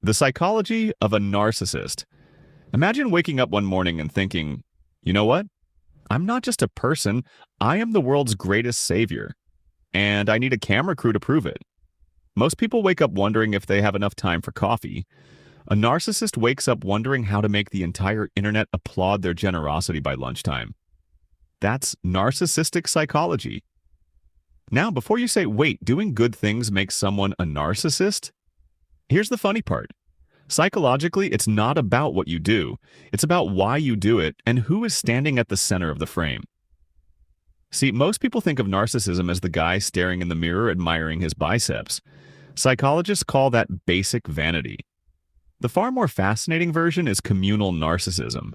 The psychology of a narcissist. Imagine waking up one morning and thinking, you know what? I'm not just a person, I am the world's greatest savior. And I need a camera crew to prove it. Most people wake up wondering if they have enough time for coffee. A narcissist wakes up wondering how to make the entire internet applaud their generosity by lunchtime. That's narcissistic psychology. Now, before you say, wait, doing good things makes someone a narcissist? Here's the funny part. Psychologically, it's not about what you do. It's about why you do it and who is standing at the center of the frame. See, most people think of narcissism as the guy staring in the mirror admiring his biceps. Psychologists call that basic vanity. The far more fascinating version is communal narcissism.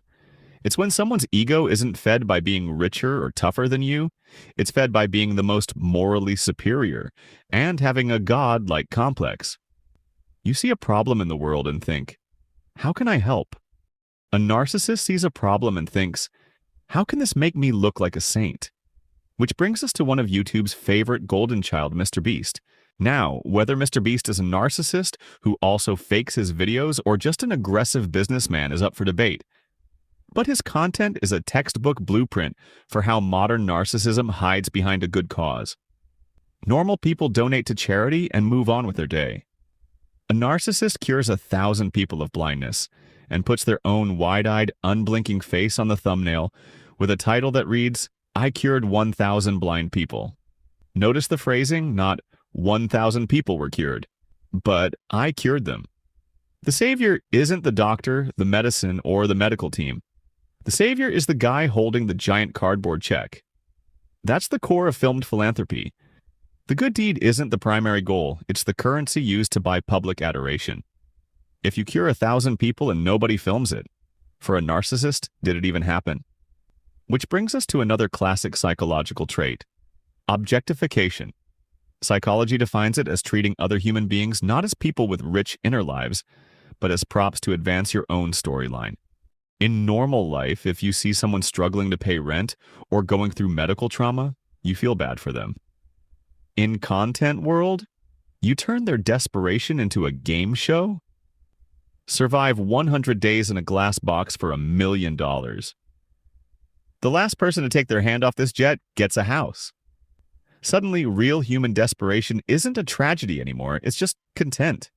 It's when someone's ego isn't fed by being richer or tougher than you. It's fed by being the most morally superior and having a god-like complex. You see a problem in the world and think, how can I help? A narcissist sees a problem and thinks, how can this make me look like a saint? Which brings us to one of YouTube's favorite golden child, MrBeast. Now, whether MrBeast is a narcissist who also fakes his videos or just an aggressive businessman is up for debate. But his content is a textbook blueprint for how modern narcissism hides behind a good cause. Normal people donate to charity and move on with their day. A narcissist cures 1,000 people of blindness and puts their own wide-eyed, unblinking face on the thumbnail with a title that reads, I cured 1,000 blind people. Notice the phrasing, not 1,000 people were cured, but I cured them. The savior isn't the doctor, the medicine, or the medical team. The savior is the guy holding the giant cardboard check. That's the core of filmed philanthropy. The good deed isn't the primary goal, it's the currency used to buy public adoration. If you cure 1,000 people and nobody films it, for a narcissist, did it even happen? Which brings us to another classic psychological trait, objectification. Psychology defines it as treating other human beings not as people with rich inner lives, but as props to advance your own storyline. In normal life, if you see someone struggling to pay rent or going through medical trauma, you feel bad for them. In content world, you turn their desperation into a game show? Survive 100 days in a glass box for $1 million. The last person to take their hand off this jet gets a house. Suddenly, real human desperation isn't a tragedy anymore, it's just content.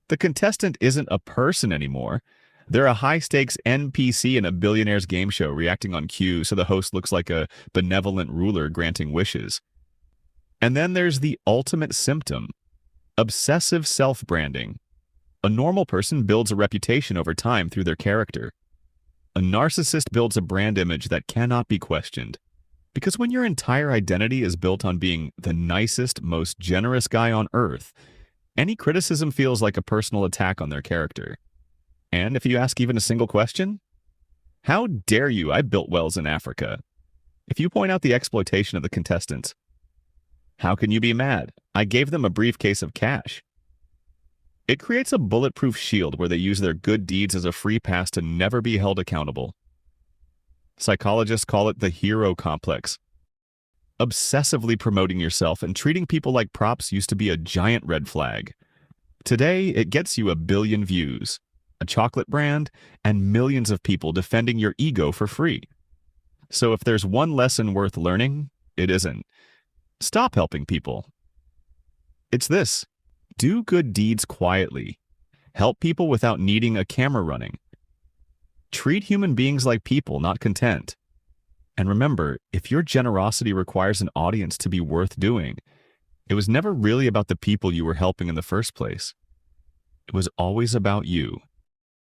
The contestant isn't a person anymore. They're a high-stakes NPC in a billionaire's game show reacting on cue so the host looks like a benevolent ruler granting wishes. And then there's the ultimate symptom, obsessive self-branding. A normal person builds a reputation over time through their character. A narcissist builds a brand image that cannot be questioned. Because when your entire identity is built on being the nicest, most generous guy on earth, any criticism feels like a personal attack on their character. And if you ask even a single question, how dare you, I built wells in Africa? If you point out the exploitation of the contestants, how can you be mad? I gave them a briefcase of cash. It creates a bulletproof shield where they use their good deeds as a free pass to never be held accountable. Psychologists call it the hero complex. Obsessively promoting yourself and treating people like props used to be a giant red flag. Today, it gets you 1 billion views, a chocolate brand, and millions of people defending your ego for free. So if there's one lesson worth learning, it isn't. Stop helping people. It's this. Do good deeds quietly. Help people without needing a camera running. Treat human beings like people, not content. And remember, if your generosity requires an audience to be worth doing, it was never really about the people you were helping in the first place. It was always about you.